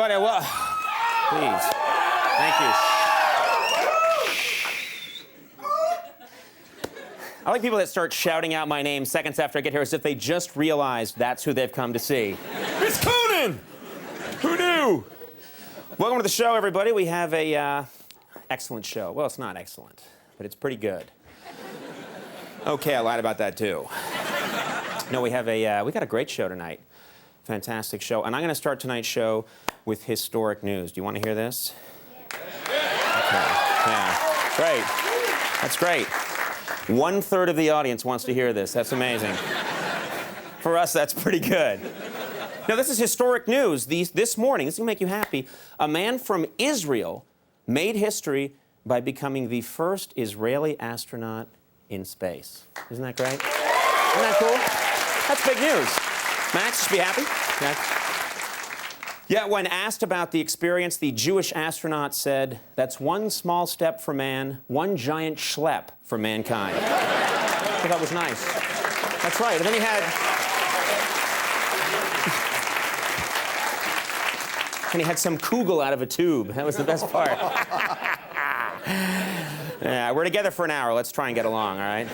everybody. Well, please. Thank you. I like people that start shouting out my name seconds after I get here as if they just realized that's who they've come to see. It's Conan! Who knew? Welcome to the show, everybody. We have a excellent show. Well, it's not excellent, but it's pretty good. Okay, I lied about that too. No, we got a great show tonight. Fantastic show. And I'm going to start tonight's show with historic news. Do you want to hear this? Okay. Yeah. Great. That's great. 1/3 of the audience wants to hear this. That's amazing. For us, that's pretty good. Now, this is historic news. This morning, this will make you happy, a man from Israel made history by becoming the first Israeli astronaut in space. Isn't that great? Isn't that cool? That's big news. Max, you should be happy. Yeah, when asked about the experience, the Jewish astronaut said, "That's one small step for man, one giant schlep for mankind." I thought that was nice. That's right. And then he had some kugel out of a tube. That was the best part. Yeah, we're together for an hour. Let's try and get along, all right?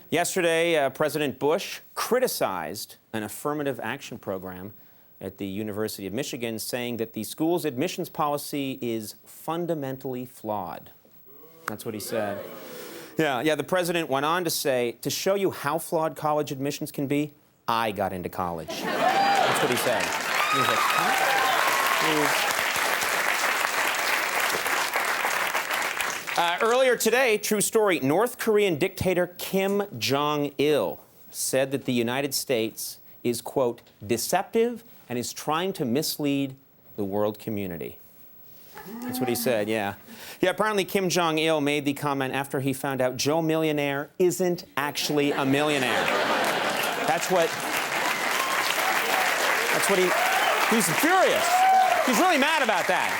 Yesterday, President Bush criticized an affirmative action program at the University of Michigan, saying that the school's admissions policy is fundamentally flawed. That's what he said. Yeah, the president went on to say, to show you how flawed college admissions can be, I got into college. That's what he said. He was like, huh? Earlier today, true story, North Korean dictator Kim Jong-il said that the United States is, quote, deceptive and is trying to mislead the world community. That's what he said, yeah. Yeah, apparently Kim Jong-il made the comment after he found out Joe Millionaire isn't actually a millionaire. That's what he's furious. He's really mad about that.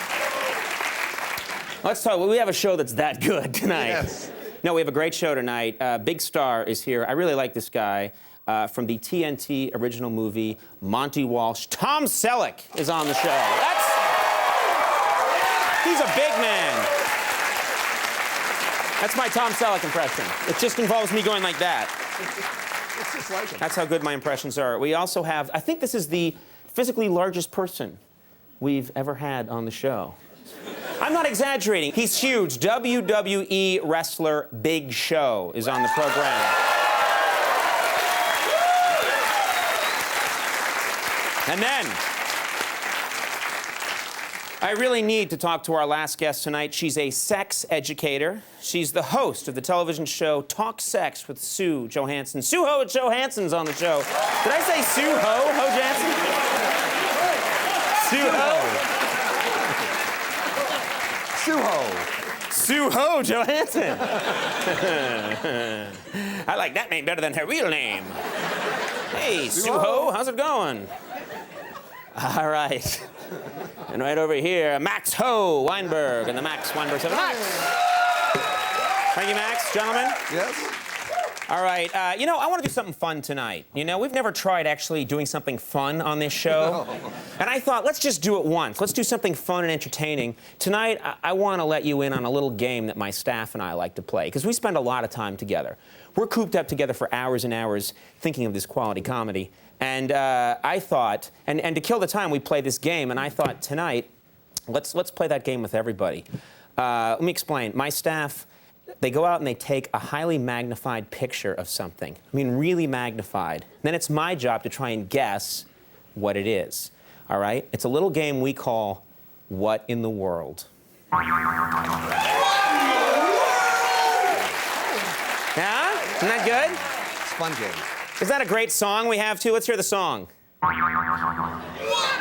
Let's talk, we have a show that's that good tonight. Yes. No, we have a great show tonight. Big star is here. I really like this guy. From the TNT original movie, Monty Walsh. Tom Selleck is on the show. He's a big man. That's my Tom Selleck impression. It just involves me going like that. It's just like him. That's how good my impressions are. We also have, I think this is the physically largest person we've ever had on the show. I'm not exaggerating. He's huge. WWE wrestler Big Show is on the program. And then, I really need to talk to our last guest tonight. She's a sex educator. She's the host of the television show Talk Sex with Sue Johanson. Sue Johanson's on the show. Did I say Sue Johanson? Sue Johanson. I like that name better than her real name. Hey, Sue how's it going? All right. And right over here, Max Weinberg and the Max Weinberg 7. Max! Thank you, Max. Gentlemen? Yes? All right. I want to do something fun tonight. We've never tried actually doing something fun on this show. No. And I thought, let's just do it once. Let's do something fun and entertaining. Tonight, I want to let you in on a little game that my staff and I like to play, because we spend a lot of time together. We're cooped up together for hours and hours thinking of this quality comedy. And I thought, and to kill the time, we play this game. And I thought tonight, let's play that game with everybody. Let me explain. My staff, they go out and they take a highly magnified picture of something. I mean, really magnified. And then it's my job to try and guess what it is. All right? It's a little game we call What in the World? Yeah? Isn't that good? It's a fun game. Is that a great song we have, too? Let's hear the song. What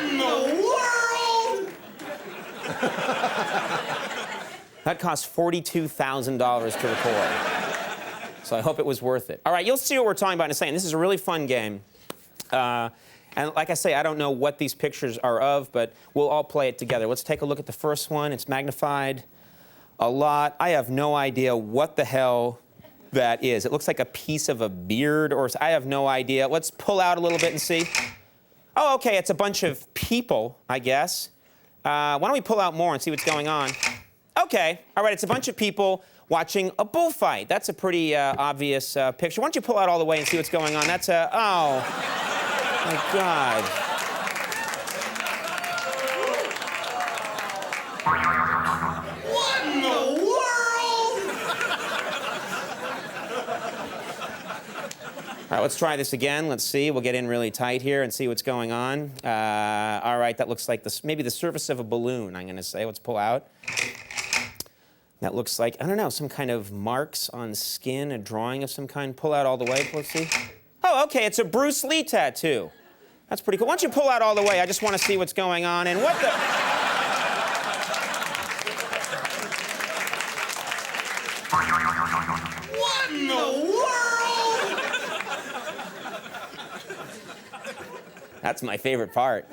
in the world? That cost $42,000 to record. So I hope it was worth it. All right, you'll see what we're talking about in a second. This is a really fun game. And like I say, I don't know what these pictures are of, but we'll all play it together. Let's take a look at the first one. It's magnified a lot. I have no idea what the hell that is. It looks like a piece of a beard, or I have no idea. Let's pull out a little bit and see. Oh, okay, it's a bunch of people, I guess. Why don't we pull out more and see what's going on? Okay, all right, it's a bunch of people watching a bullfight. That's a pretty obvious picture. Why don't you pull out all the way and see what's going on? That's a, oh, my God. What in the world? All right, let's try this again. Let's see. We'll get in really tight here and see what's going on. All right, that looks like maybe the surface of a balloon, I'm going to say. Let's pull out. That looks like, I don't know, some kind of marks on skin, a drawing of some kind. Pull out all the way. Let's see. Oh, okay, it's a Bruce Lee tattoo. That's pretty cool. Why don't you pull out all the way? I just want to see what's going on. And what the... What in the world? That's my favorite part.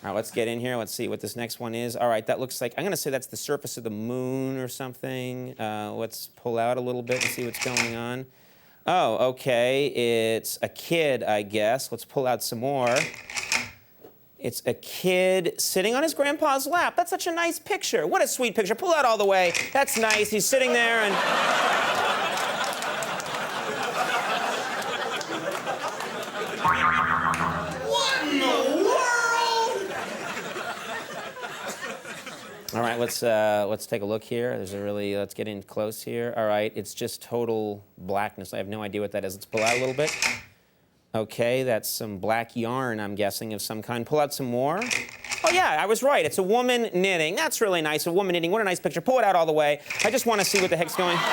All right, let's get in here. Let's see what this next one is. All right, that looks like, I'm going to say that's the surface of the moon or something. Let's pull out a little bit and see what's going on. Oh, okay, it's a kid, I guess. Let's pull out some more. It's a kid sitting on his grandpa's lap. That's such a nice picture. What a sweet picture. Pull out all the way. That's nice. He's sitting there and... What in the world? All right, let's take a look here. Let's get in close here. All right, it's just total blackness. I have no idea what that is. Let's pull out a little bit. Okay, that's some black yarn, I'm guessing, of some kind. Pull out some more. Oh, yeah, I was right. It's a woman knitting. That's really nice. A woman knitting. What a nice picture. Pull it out all the way. I just want to see what the heck's going. What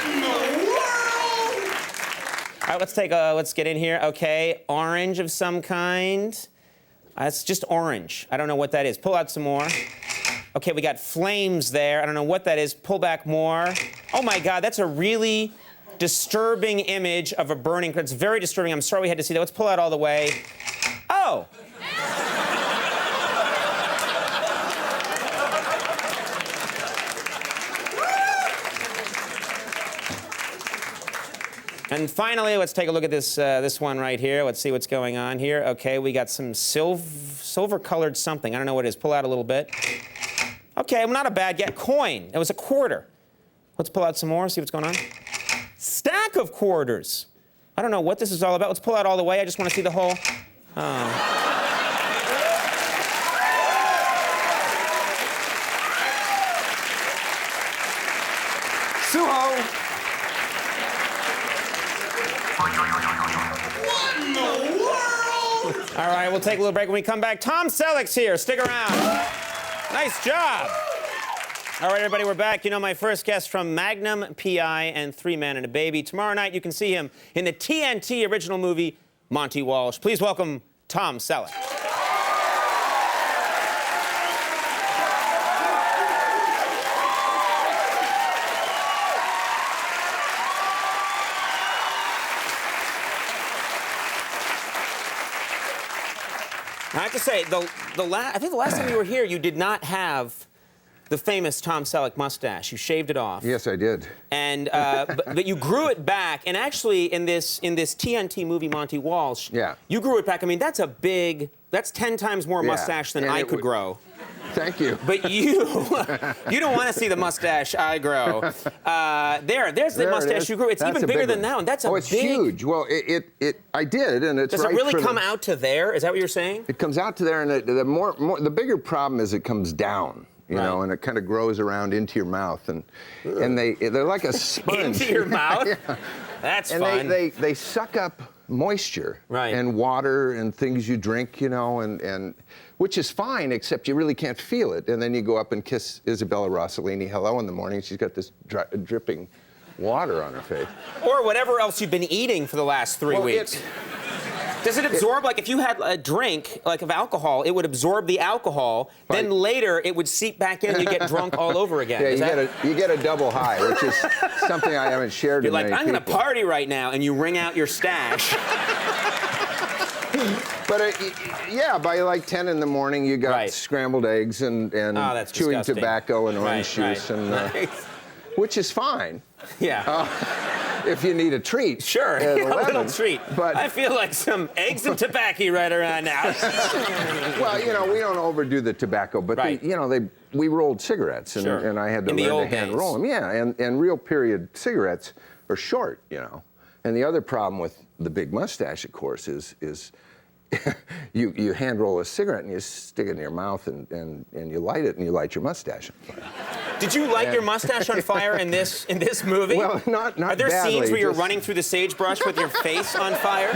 in the world? All right, let's get in here. Okay, orange of some kind. It's just orange. I don't know what that is. Pull out some more. Okay, we got flames there. I don't know what that is. Pull back more. Oh my God, that's a really disturbing image of a burning. It's very disturbing. I'm sorry we had to see that. Let's pull out all the way. Oh. And finally, let's take a look at this one right here. Let's see what's going on here. Okay, we got some silver-colored something. I don't know what it is. Pull out a little bit. Okay, well, not a bad get. Coin. It was a quarter. Let's pull out some more, see what's going on. Stack of quarters. I don't know what this is all about. Let's pull out all the way. I just want to see the whole... Oh. Suho! What in the world? All right, we'll take a little break. When we come back, Tom Selleck's here. Stick around. Nice job. All right, everybody, we're back. You know, my first guest from Magnum, P.I., and Three Men and a Baby. Tomorrow night, you can see him in the TNT original movie, Monty Walsh. Please welcome Tom Selleck. I have to say, I think the last time you were here, you did not have the famous Tom Selleck mustache. You shaved it off. Yes, I did. And but you grew it back. And actually, in this TNT movie, Monty Walsh, yeah, you grew it back. I mean, that's 10 times more mustache than I could grow. Thank you. But you don't want to see the mustache I grow. There's the mustache you grew. It's even bigger than that one. That's a big... it's huge. Well, I did, and it's Does it really come out to there? Is that what you're saying? It comes out to there, and the bigger problem is it comes down. You know, and it kind of grows around into your mouth, and they're like a sponge. Into your mouth? Yeah. That's fun. And they suck up moisture and water and things you drink, you know, and which is fine, except you really can't feel it. And then you go up and kiss Isabella Rossellini hello in the morning. She's got this dripping water on her face. Or whatever else you've been eating for the last 3 weeks. Does it absorb, like if you had a drink, like of alcohol, it would absorb the alcohol, then later it would seep back in and you get drunk all over again? Yeah, you get a double high, which is something I haven't shared with many people. You're like, I'm going to party right now, and you wring out your stash. But yeah, by like 10 in the morning, you got scrambled eggs and chewing disgusting. tobacco and orange juice. And, which is fine. Yeah. If you need a treat. Sure, at a 11. little treat. But I feel like some eggs and tobacco right around now. well, we don't overdo the tobacco, but Right. we rolled cigarettes, and, Sure. and I had to In the learn old to hand days. roll them. Yeah, and real period cigarettes are short, And the other problem with the big mustache, of course, is you hand roll a cigarette and you stick it in your mouth and you light it and you light your mustache on fire. Did you light your mustache on fire in this movie? Well, not Are there badly, scenes where you're just- running through the sagebrush with your face on fire?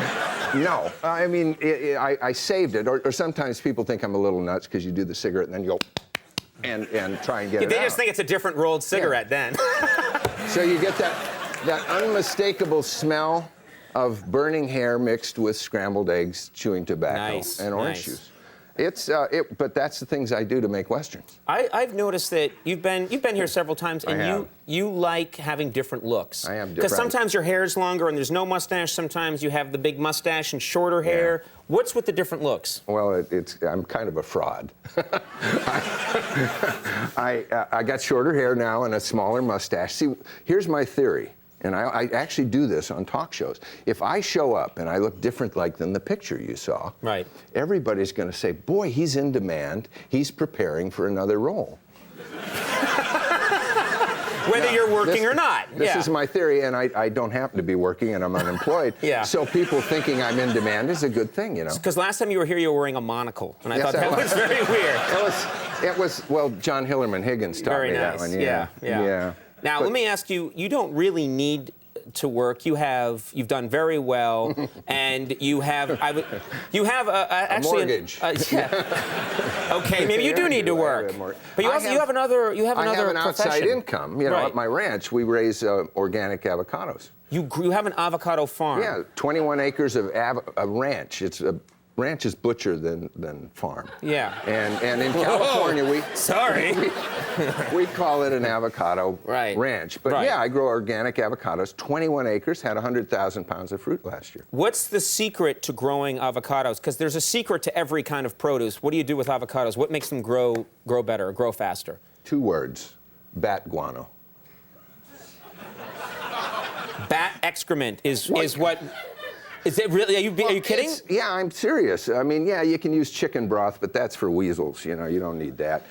No, I mean, I saved it, or sometimes people think I'm a little nuts because you do the cigarette and then you go and try and get it They out. just think it's a different rolled cigarette then. So you get that unmistakable smell of burning hair mixed with scrambled eggs, chewing tobacco, Nice, and orange nice. juice. But that's the things I do to make westerns. I've noticed that you've been here several times, I and have. you like having different looks. I have Because different- sometimes your hair is longer and there's no mustache. Sometimes you have the big mustache and shorter hair. What's with the different looks? Well, I'm kind of a fraud. I got shorter hair now and a smaller mustache. See, here's my theory, and I actually do this on talk shows. If I show up and I look different than the picture you saw, Right. everybody's going to say, boy, he's in demand. He's preparing for another role. Whether you're working or not. This is my theory, and I don't happen to be working, and I'm unemployed. Yeah. So people thinking I'm in demand is a good thing, Because last time you were here, you were wearing a monocle, and I Yes, thought I that was very weird. It was well, John Hillerman Higgins taught Very me nice. that one. Yeah. Now, But- let me ask you, you don't really need to work. You've done very well, and you have actually mortgage. Okay, maybe you Yeah, do I need do. to I work. have more- But you I also have- have another I have an outside profession. income. Right. At my ranch, we raise organic avocados. You have an avocado farm. Yeah, 21 acres of a ranch. It's a ranch is butcher than farm. Yeah. And in California, we call it an avocado ranch. But yeah, I grow organic avocados. 21 acres, had 100,000 pounds of fruit last year. What's the secret to growing avocados? Because there's a secret to every kind of produce. What do you do with avocados? What makes them grow better, or grow faster? 2 words: bat guano. Bat excrement is what? Is it really? Are you kidding? Yeah, I'm serious. I mean, yeah, you can use chicken broth, but that's for weasels. You don't need that.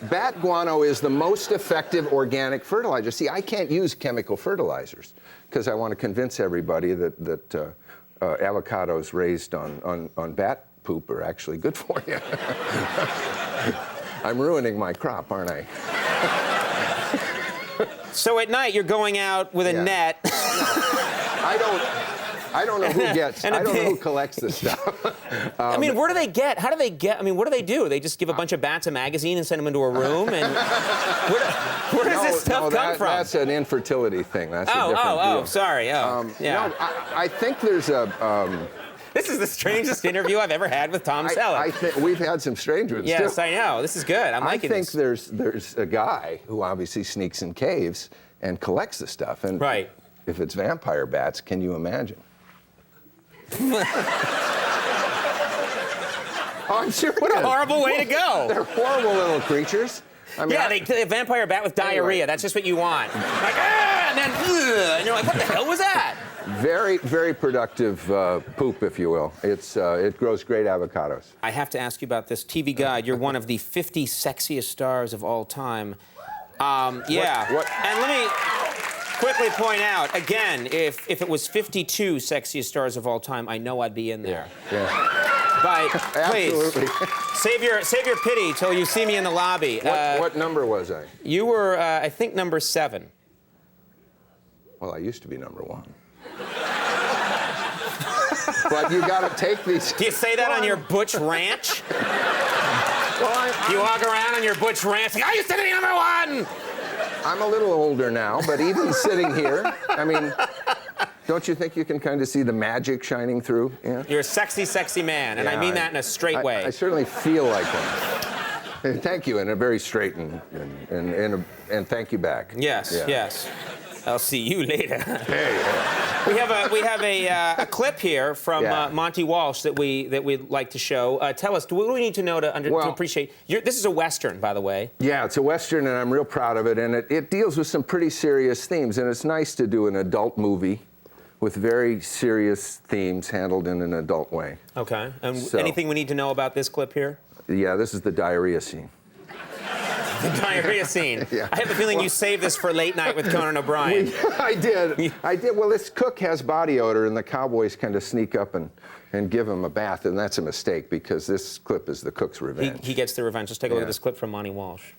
Bat guano is the most effective organic fertilizer. See, I can't use chemical fertilizers because I want to convince everybody that avocados raised on bat poop are actually good for you. I'm ruining my crop, aren't I? So at night you're going out with a net. I don't know who gets. I don't know who collects this stuff. I mean, where do they get? How do they get? I mean, what do they do? They just give a bunch of bats a magazine and send them into a room, and where does this stuff come from? That's an infertility thing. That's a different deal. Sorry. Yeah. No, I think there's a. This is the strangest interview I've ever had with Tom Selleck. I think we've had some strange ones Yes, too. I know. This is good. I'm liking this. I think there's a guy who obviously sneaks in caves and collects the stuff. And right. If it's vampire bats, can you imagine? Oh, I'm serious. What a horrible way to go. They're horrible little creatures. I mean, Yeah, they vampire bat with diarrhea. Anyway. That's just what you want. Like, and then, and you're like, what the hell was that? Very, very productive poop, if you will. It grows great avocados. I have to ask you about this. TV Guide, you're one of the 50 sexiest stars of all time. Yeah. What? And let me quickly point out, again, if it was 52 sexiest stars of all time, I know I'd be in there. Yeah. But please, Absolutely. save your pity till you see me in the lobby. What number was I? You were, I think, number 7. Well, I used to be number 1. But you got to take these. Do you say that on your Butch ranch? You walk around on your Butch ranch like, I used to be number 1! I'm a little older now, but even sitting here, I mean, don't you think you can kind of see the magic shining through? Yeah? You're a sexy, sexy man, and I mean that in a straight way. I certainly feel like one. And thank you, in a very straight and thank you back. Yes, Yeah. yes. I'll see you later. Hey. We have a clip here from Monty Walsh that we'd like to show. Tell us, what do we need to know to appreciate? This is a Western, by the way. Yeah, it's a Western, and I'm real proud of it. And it deals with some pretty serious themes, and it's nice to do an adult movie with very serious themes handled in an adult way. Okay. And anything we need to know about this clip here? Yeah, this is the diarrhea scene. The diarrhea scene. Yeah. I have a feeling you saved this for late night with Conan O'Brien. I did. Well, this cook has body odor, and the cowboys kind of sneak up and give him a bath, and that's a mistake because this clip is the cook's revenge. He gets the revenge. Let's take a look at this clip from Monty Walsh.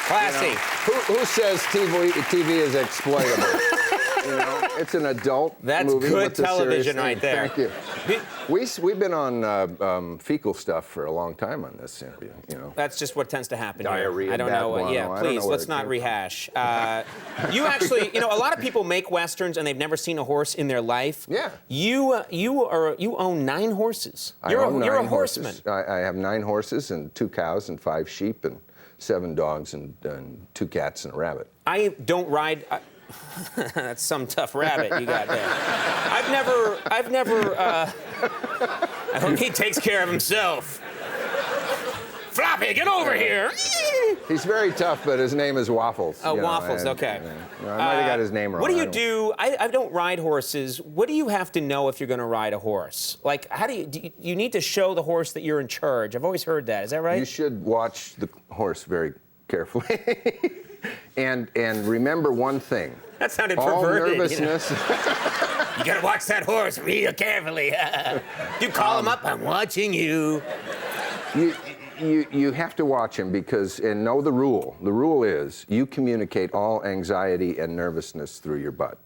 Classy. Who says TV is exploitable? You know, it's an adult movie. That's good television right there. Thank you. We've been on fecal stuff for a long time on this interview. You know. That's just what tends to happen. Diarrhea. Here. I don't know. Yeah, please let's not rehash. You actually, a lot of people make westerns and they've never seen a horse in their life. Yeah. You own 9 horses. You're a horseman. I have 9 horses and 2 cows and 5 sheep and 7 dogs and 2 cats and a rabbit. I don't ride. That's some tough rabbit you got there. I've never. I hope he takes care of himself. Floppy, get over here. He's very tough, but his name is Waffles. Oh, Waffles, okay. I might have got his name wrong. What do you do? I don't ride horses. What do you have to know if you're going to ride a horse? Like, how do you need to show the horse that you're in charge? I've always heard that. Is that right? You should watch the horse very carefully. and remember one thing. That sounded all perverted. Nervousness. You gotta watch that horse real carefully. You call him up, I'm watching you. You have to watch him and know the rule. The rule is you communicate all anxiety and nervousness through your butt.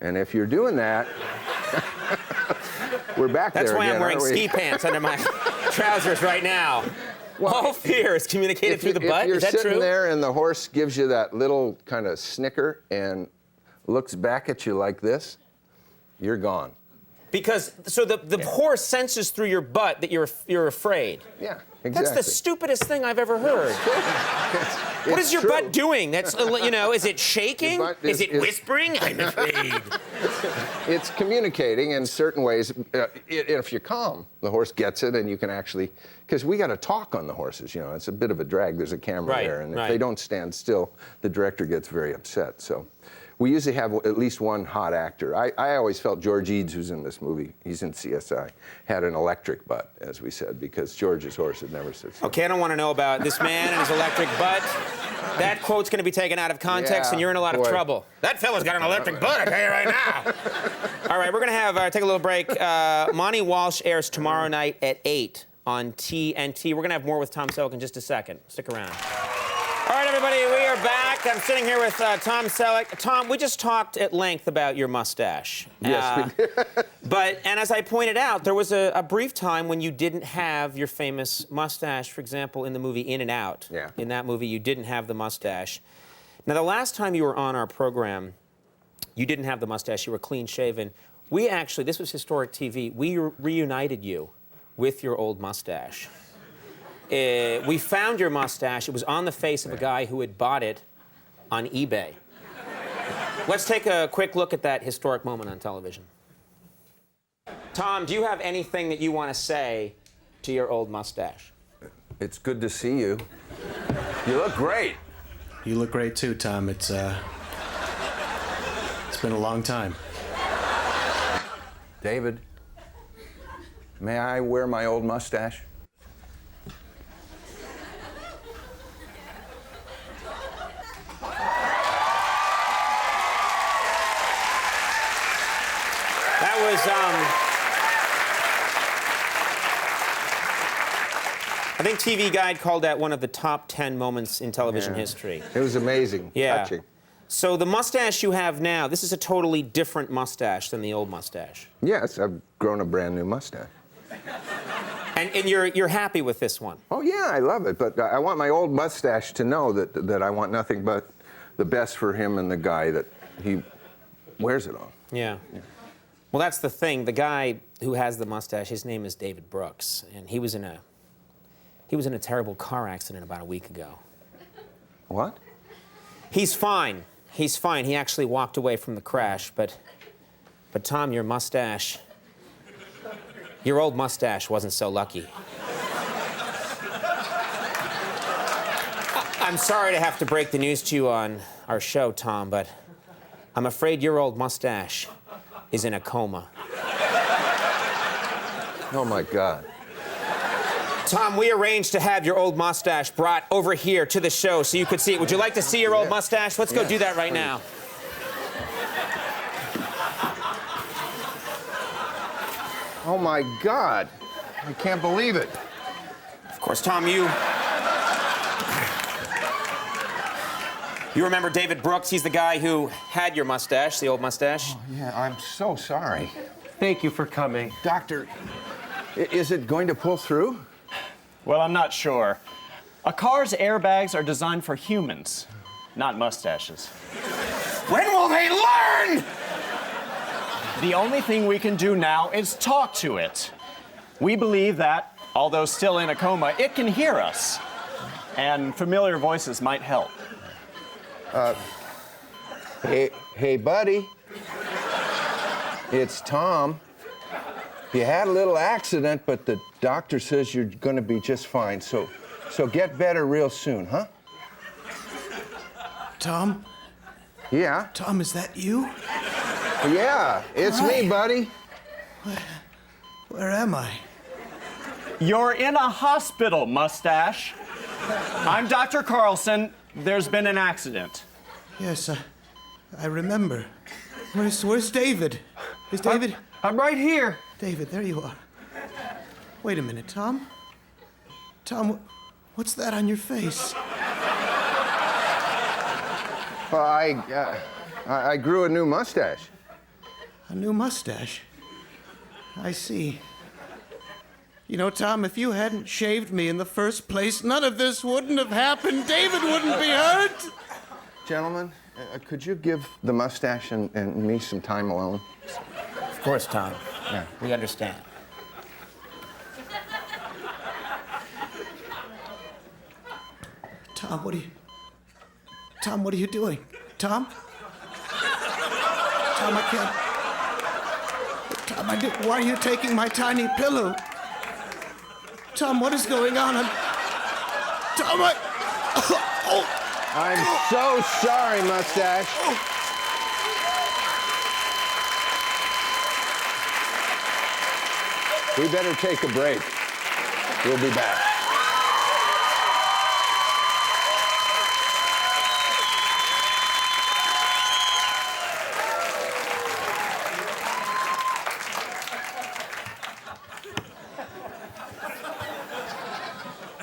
And if you're doing that, we're back there again. That's why I'm wearing ski ski pants under my trousers right now. Well, all fear is communicated through the butt. Is that true? If you're sitting there and the horse gives you that little kind of snicker and looks back at you like this, you're gone. Because the horse senses through your butt that you're afraid. Yeah, exactly. That's the stupidest thing I've ever heard. What is your butt doing? That's is it shaking? Is it whispering? I'm afraid. It's communicating in certain ways. If you're calm, the horse gets it, and you can actually, because we got to talk on the horses. It's a bit of a drag. There's a camera there, and if they don't stand still, the director gets very upset. So. We usually have at least one hot actor. I always felt George Eads, who's in this movie, he's in CSI, had an electric butt, as we said, because George's horse had never stood still. Okay, I don't want to know about this man and his electric butt. That quote's going to be taken out of context, and you're in a lot of trouble. That fella's got an electric butt, I tell you right now. All right, we're going to take a little break. Monty Walsh airs tomorrow night at 8 on TNT. We're going to have more with Tom Selleck in just a second. Stick around. All right, everybody, we are back. I'm sitting here with Tom Selleck. Tom, we just talked at length about your mustache. Yes, we did. And as I pointed out, there was a brief time when you didn't have your famous mustache. For example, in the movie In and Out. Yeah. In that movie, you didn't have the mustache. Now, the last time you were on our program, you didn't have the mustache. You were clean-shaven. We actually, this was historic TV, we reunited you with your old mustache. We found your mustache. It was on the face of a guy who had bought it on eBay. Let's take a quick look at that historic moment on television. Tom, do you have anything that you want to say to your old mustache? It's good to see you. You look great. You look great too, Tom. It's been a long time. David, may I wear my old mustache? I think TV Guide called that one of the top 10 moments in television history. It was amazing. Yeah. Touching. So the mustache you have now, this is a totally different mustache than the old mustache. Yes, I've grown a brand new mustache. And you're happy with this one? Oh, yeah, I love it. But I want my old mustache to know that I want nothing but the best for him and the guy that he wears it on. Yeah. Well, that's the thing. The guy who has the mustache, his name is David Brooks, and he was in a terrible car accident about a week ago. What? He's fine. He's fine. He actually walked away from the crash, but Tom, your mustache, your old mustache wasn't so lucky. I'm sorry to have to break the news to you on our show, Tom, but I'm afraid your old mustache is in a coma. Oh, my God. Tom, we arranged to have your old mustache brought over here to the show so you could see it. Would you like to see your old mustache? Let's go do that right now. Oh, my God. I can't believe it. Of course, Tom, you remember David Brooks? He's the guy who had your mustache, the old mustache. Oh, yeah, I'm so sorry. Thank you for coming. Doctor, is it going to pull through? Well, I'm not sure. A car's airbags are designed for humans, not mustaches. When will they learn? The only thing we can do now is talk to it. We believe that, although still in a coma, it can hear us. And familiar voices might help. Hey, buddy. It's Tom. You had a little accident, but the doctor says you're going to be just fine. So get better real soon, huh? Tom? Yeah. Tom, is that you? Yeah, it's me, buddy. Where am I? You're in a hospital, mustache. I'm Dr. Carlson. There's been an accident. Yes, I remember. Where's David? Is David? I'm right here. David, there you are. Wait a minute, Tom. Tom, what's that on your face? Well, I grew a new mustache. A new mustache. I see. You know, Tom, if you hadn't shaved me in the first place, none of this wouldn't have happened. David wouldn't be hurt. Gentlemen, could you give the mustache and me some time alone? Of course, Tom. Yeah. We understand. Tom, what are you doing? Tom? Tom, I can't. Tom, why are you taking my tiny pillow? Tom, what is going on? Tom, I'm so sorry, mustache. We better take a break. We'll be back.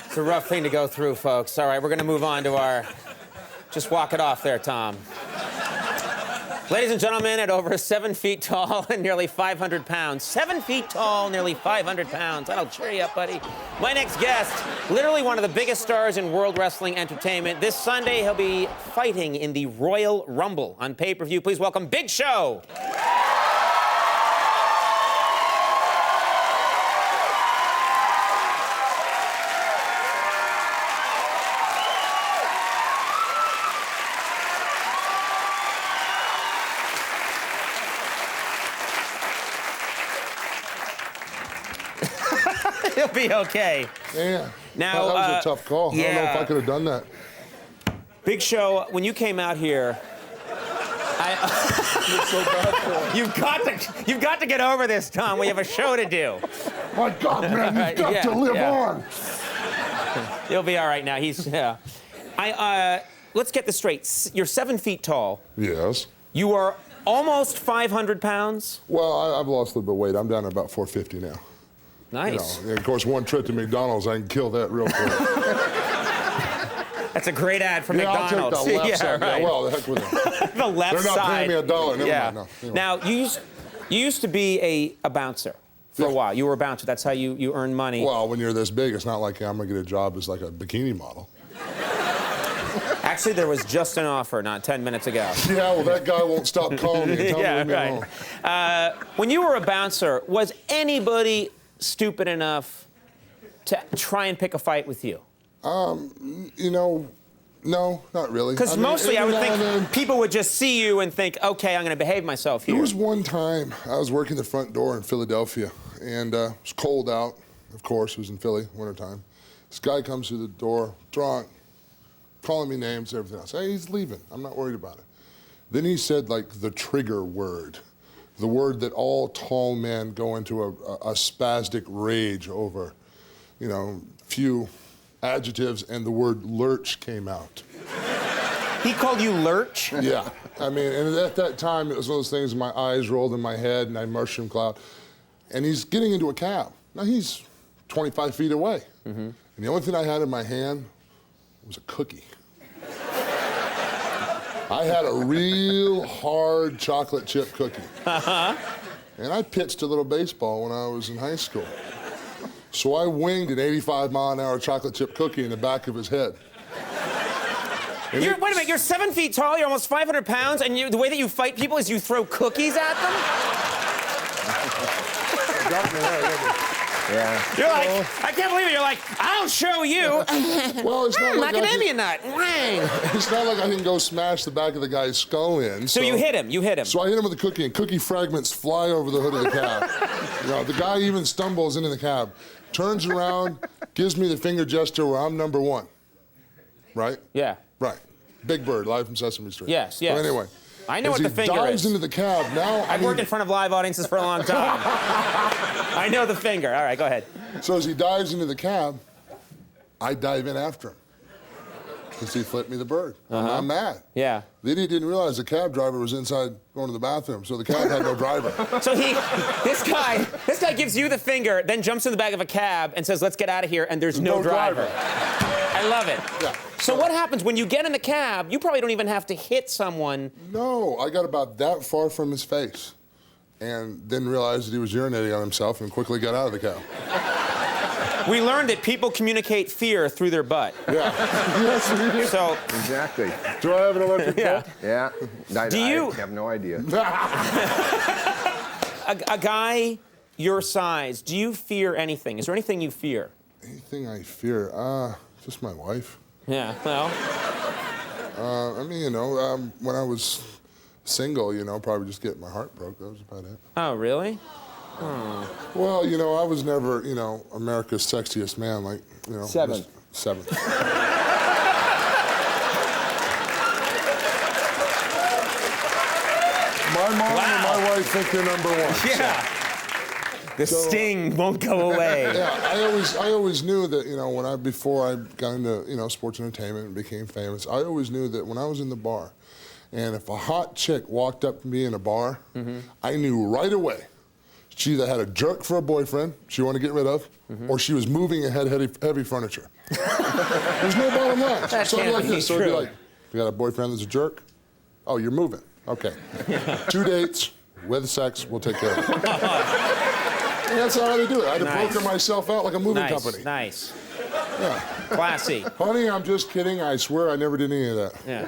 It's a rough thing to go through, folks. All right, we're going to move on to our... Just walk it off there, Tom. Ladies and gentlemen, at over 7 feet tall and nearly 500 pounds. 7 feet tall, nearly 500 pounds. That'll cheer you up, buddy. My next guest, literally one of the biggest stars in world wrestling entertainment. This Sunday, he'll be fighting in the Royal Rumble on pay-per-view. Please welcome Big Show. He'll be okay. Yeah. Now, that was a tough call. I don't know if I could have done that. Big Show, when you came out here, you've got to get over this, Tom. We have a show to do. My God, man, you've got to live on. You'll be all right now. Let's get this straight. You're 7 feet tall. Yes. You are almost 500 pounds. Well, I've lost a little bit of weight. I'm down to about 450 now. Nice. You know, and of course, one trip to McDonald's, I can kill that real quick. That's a great ad for Yeah, McDonald's. I'll take the left side. Right. Yeah, well, the heck with it. The left They're not side. paying me $1. Never mind. No. Anyway. Now, you used to be a bouncer for a while. You were a bouncer. That's how you earn money. Well, when you're this big, it's not like I'm going to get a job as like a bikini model. Actually, there was just an offer not 10 minutes ago. Yeah, well, that guy won't stop calling me and telling me to leave me alone. When you were a bouncer, was anybody stupid enough to try and pick a fight with you? You know, no, not really. Because mostly I would think people would just see you and think, okay, I'm going to behave myself here. There was one time I was working the front door in Philadelphia, and it was cold out. Of course, it was in Philly, wintertime. This guy comes through the door, drunk, calling me names, everything else. Hey, he's leaving. I'm not worried about it. Then he said, like, the trigger word, the word that all tall men go into a spastic rage over, you know, few adjectives, and the word lurch came out. He called you lurch? Yeah. I mean, and at that time, it was one of those things, my eyes rolled in my head, and I mushroom cloud. And he's getting into a cab. Now, he's 25 feet away. And the only thing I had in my hand was a cookie. I had a real hard chocolate chip cookie. And I pitched a little baseball when I was in high school. So I winged an 85-mile-an-hour chocolate chip cookie in the back of his head. Wait a minute, you're 7 feet tall, you're almost 500 pounds, and the way that you fight people is you throw cookies at them? Yeah. You're like, I can't believe it. You're like, I'll show you. Well, it's not like macadamia nut. Wang. It's not like I can go smash the back of the guy's skull in. So you hit him. You hit him. So I hit him with a cookie, and cookie fragments fly over the hood of the cab. You know, the guy even stumbles into the cab, turns around, gives me the finger gesture where I'm number one. Right? Yeah. Right. Big Bird, live from Sesame Street. Yes. So anyway. I know what the finger is. He dives into the cab. Now I've worked in front of live audiences for a long time. I know the finger. All right, go ahead. So as he dives into the cab, I dive in after him. Because he flipped me the bird. I'm mad. Yeah. The idiot didn't realize the cab driver was inside going to the bathroom, so the cab had no driver. So this guy gives you the finger, then jumps in the back of a cab and says, let's get out of here, and there's no driver. I love it. Yeah. So what happens when you get in the cab? You probably don't even have to hit someone. No, I got about that far from his face and then realized that he was urinating on himself and quickly got out of the cab. We learned that people communicate fear through their butt. Yeah. Yes, we do. So Exactly. Do I have an electric butt? Yeah. I have no idea. a guy your size, do you fear anything? Is there anything you fear? Anything I fear? Just my wife. Yeah, well. I mean, you know, when I was single, you know, probably just getting my heart broke. That was about it. Oh, really? Well, you know, I was never, you know, America's sexiest man, like, you know. Seventh. Seventh. My mom and my wife think they're number one. Yeah. The sting won't go away. Yeah, I always knew that, you know, before I got into, you know, sports entertainment and became famous, I always knew that when I was in the bar, and if a hot chick walked up to me in a bar, I knew right away she either had a jerk for a boyfriend she wanted to get rid of, or she was moving ahead heavy furniture. There's no bottom line. That So it'd be can't like be this. So it'd be true. like, you got a boyfriend that's a jerk? Oh, you're moving. Okay. 2 dates with sex, we'll take care of it. And that's how I had to do it. I had to broker myself out like a moving company. Nice. Yeah. Classy. Honey, I'm just kidding. I swear I never did any of that. Yeah.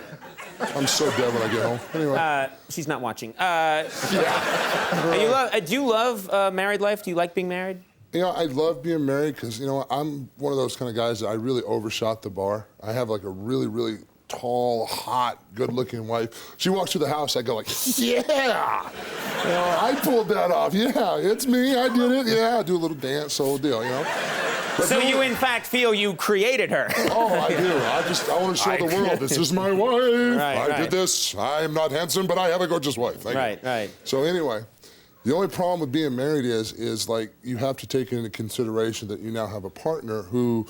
I'm so dead when I get home. Anyway. She's not watching. Yeah. Do you love married life? Do you like being married? You know, I love being married because, you know, I'm one of those kind of guys that I really overshot the bar. I have like a really, really tall, hot, good-looking wife. She walks through the house, I go like, yeah! You know, I pulled that off. Yeah, it's me. I did it. Yeah, I do a little dance, whole deal, you know. But So you, in fact, feel you created her. Oh, I do. I want to show the world, this is my wife. I Right. did this. I am not handsome, but I have a gorgeous wife. Thank you. Right. So anyway, the only problem with being married is like you have to take into consideration that you now have a partner who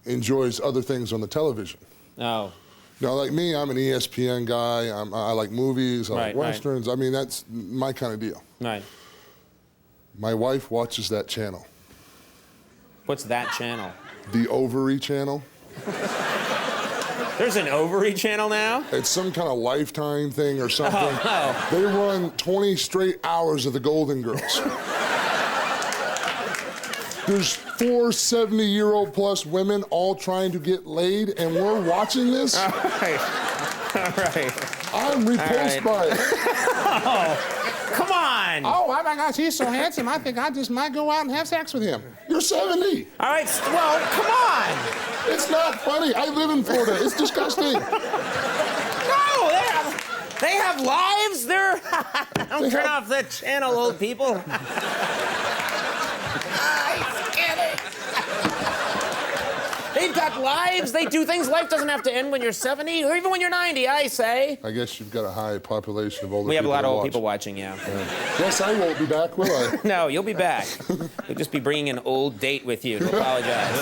enjoys other things on the television. Oh. Now, like me, I'm an ESPN guy. I like movies. I like westerns. I mean, that's my kind of deal. Right. My wife watches that channel. What's that channel? The Ovary Channel. There's an ovary channel now? It's some kind of Lifetime thing or something. Oh. They run 20 straight hours of the Golden Girls. There's 4 70-year-old plus women all trying to get laid, and we're watching this? All right. I'm repulsed by it. Oh, come on. Oh, my gosh, he's so handsome. I think I just might go out and have sex with him. You're 70. All right, well, come on. It's not funny. I live in Florida. It's disgusting. No, they have lives. Don't turn off the channel, old people. They've got lives. They do things. Life doesn't have to end when you're 70 or even when you're 90, I say. I guess you've got a high population of older people. We have a lot of old watch. people watching, yeah. Yes, I won't be back, will I? No, you'll be back. You'll just be bringing an old date with you to apologize.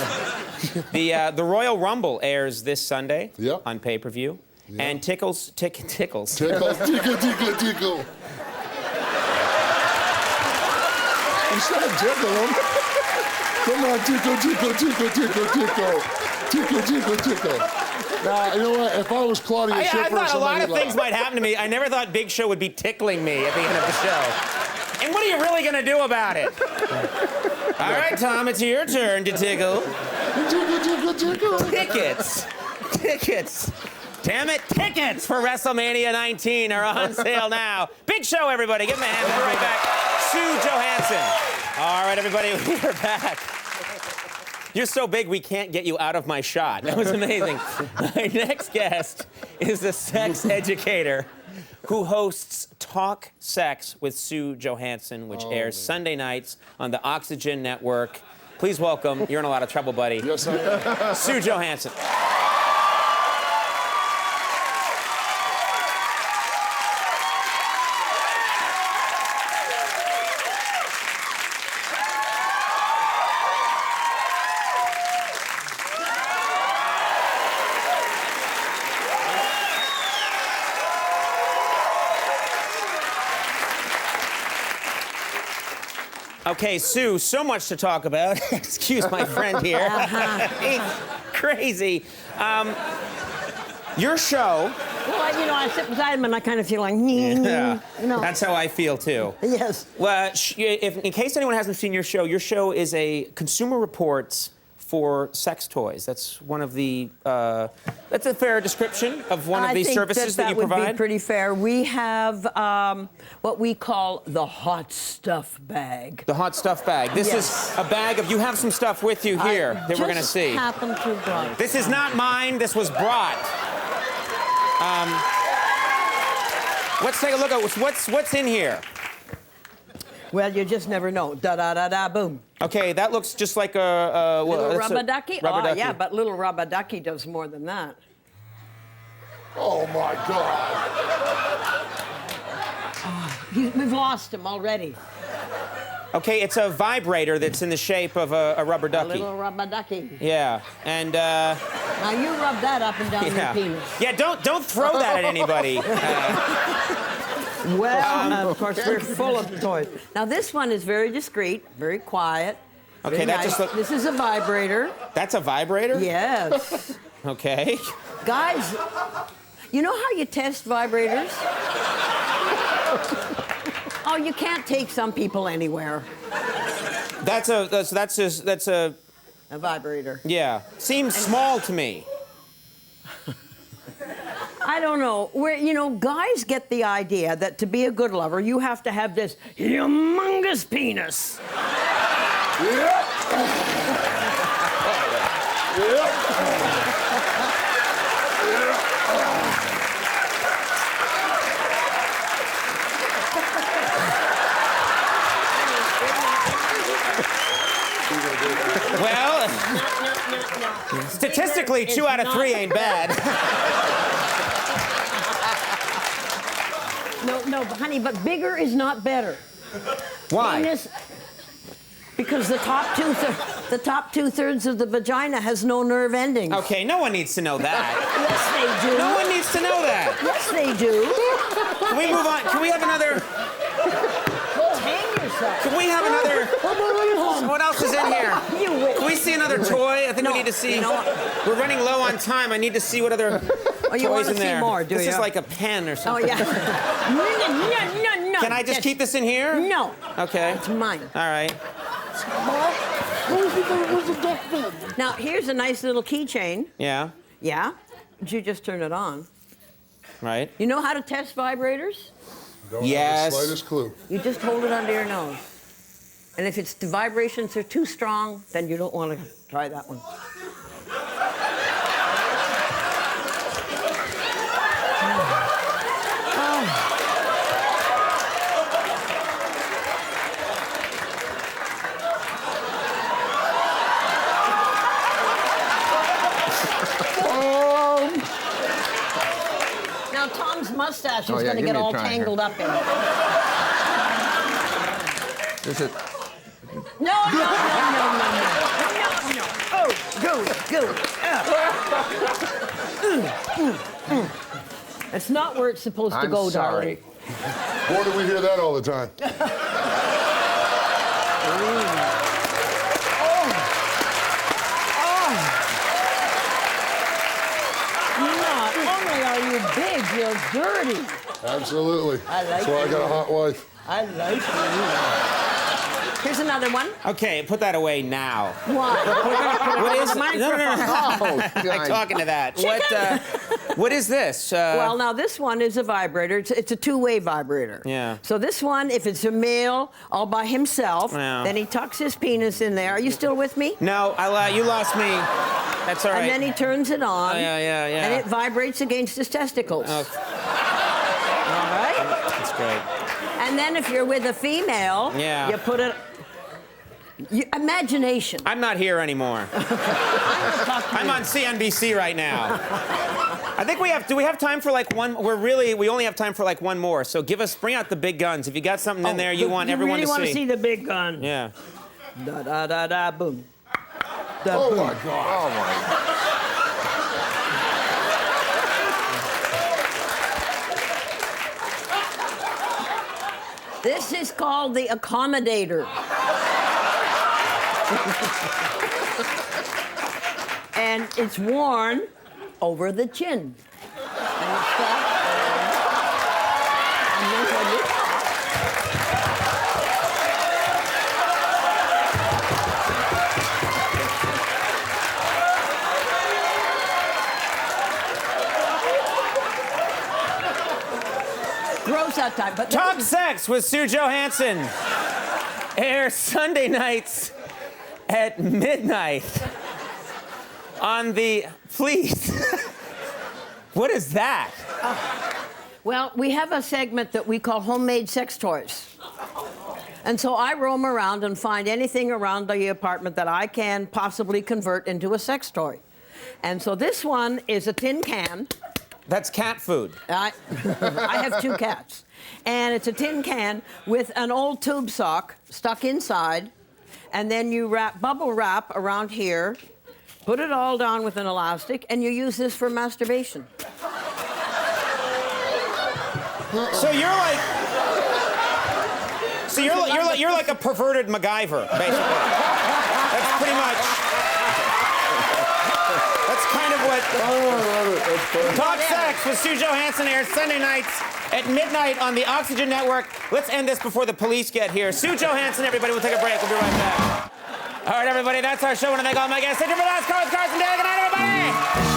The Royal Rumble airs this Sunday on pay-per-view. Yep. And tickles. Tickle, tickle, tickle. I'm trying to tickle him. Come on, tickle, tickle, tickle, tickle, tickle. Tickle, tickle, tickle. Now, you know what? If I was Claudia Schiffer, I thought a lot of like, things might happen to me. I never thought Big Show would be tickling me at the end of the show. And what are you really going to do about it? All right, Tom, it's your turn to tickle. Tickle, tickle, tickle. Tickets. Damn it, tickets for WrestleMania 19 are on sale now. Big Show, everybody. Give him a hand. We'll be right back. Sue Johanson. All right, everybody, we're back. You're so big, we can't get you out of my shot. That was amazing. My next guest is the sex educator who hosts Talk Sex with Sue Johanson, which airs Sunday nights on the Oxygen Network. Please welcome, you're in a lot of trouble, buddy. Yes, I am. Sue Johanson. Okay, Sue, so much to talk about. Excuse my friend here. He's crazy. Your show... Well, you know, I sit beside him and I kind of feel like, you know. That's how I feel, too. Yes. Well, in case anyone hasn't seen your show is a Consumer Reports for sex toys. That's one of the, that's a fair description of one of these services that you provide? That would be pretty fair. We have what we call the hot stuff bag. The hot stuff bag. This is a bag of, you have some stuff with you here that we're going to see. Happened to brought. This is not mine, this was brought. Let's take a look at what's in here. Well, you just never know. Da-da-da-da, boom. Okay, that looks just like a... Little rubber ducky? Rubber ducky. Yeah, but little rubber ducky does more than that. Oh, my God. We've lost him already. Okay, it's a vibrator that's in the shape of a rubber ducky. A little rubber ducky. Yeah, and... Now, you rub that up and down your penis. Yeah, don't throw that at anybody. Well, of course, we're full of toys. Now, this one is very discreet, very quiet. Okay, very that nice. just looks... This is a vibrator. That's a vibrator? Yes. Okay. Guys, you know how you test vibrators? Oh, you can't take some people anywhere. That's a vibrator. Yeah. Seems small to me. I don't know. Guys get the idea that to be a good lover, you have to have this humongous penis. Yep. Well, statistically, 2 out of 3 ain't bad. No, honey, but bigger is not better. Why? Penis, because the top two-thirds of the vagina has no nerve endings. Okay, no one needs to know that. Yes, they do. No one needs to know that. Yes, they do. Can we move on? Can we have another? Hang yourself. Can we have another? What else is in here? You wish. Can we see another toy? I think we need to see. You know what? We're running low on time. I need to see what other Oh, you toys want to in see there. more, do This you? is like a pen or Oh, something. yeah. No. Can I just keep this in here? No. Okay. It's mine. All right. Now, here's a nice little keychain. Yeah. Yeah? Did you just turn it on? Right. You know how to test vibrators? Don't Yes. have the slightest clue. You just hold it under your nose. And if the vibrations are too strong, then you don't want to try that one. Now, Tom's mustache is Oh, yeah, going to give get me a all try here. tangled up in it. Is it? No. Oh, go. That's not where it's supposed to I'm go, sorry. darling. Boy, do we hear that all the time. Not only are you big, you're dirty. Absolutely. I like That's why I got a hot wife. I like you. Here's another one. Okay, put that away now. Why? What is? The No. Oh, I'm God. talking to that. What is this? Well, now this one is a vibrator. It's a two-way vibrator. Yeah. So this one, if it's a male all by himself, Yeah. then he tucks his penis in there. Are you still with me? No, you lost me. That's all right. And then he turns it on. Yeah. And it vibrates against his testicles. Oh, All right? that's great. And then if you're with a female, Yeah. you put it. Imagination. I'm not here anymore. I'm on CNBC right now. I think we have. Do we have time for like one? We only have time for like one more. So bring out the big guns. If you got something in there, you want everyone really to want see. to see the big gun. Yeah. Da da da da boom. Da, Oh, boom. my God. Oh, my. This is called the accommodator. And it's worn over the chin. And it stops there. And then when you gross that time. But Talk Sex with Sue Johanson airs Sunday nights at midnight on the. Please. What is that? well, we have a segment that we call homemade sex toys. And so I roam around and find anything around the apartment that I can possibly convert into a sex toy. And so this one is a tin can. That's cat food. I have two cats. And it's a tin can with an old tube sock stuck inside. And then you bubble wrap around here, put it all down with an elastic, and you use this for masturbation. So you're like. So you're like a perverted MacGyver, basically. That's pretty much. That's kind of what. Talk Sex with Sue Johanson airs Sunday nights at midnight on the Oxygen Network. Let's end this before the police get here. Sue Johanson, everybody, we'll take a break. We'll be right back. All right, everybody, that's our show. I want to thank all my guests. Thank you for last call with Carson Day. Good night, everybody.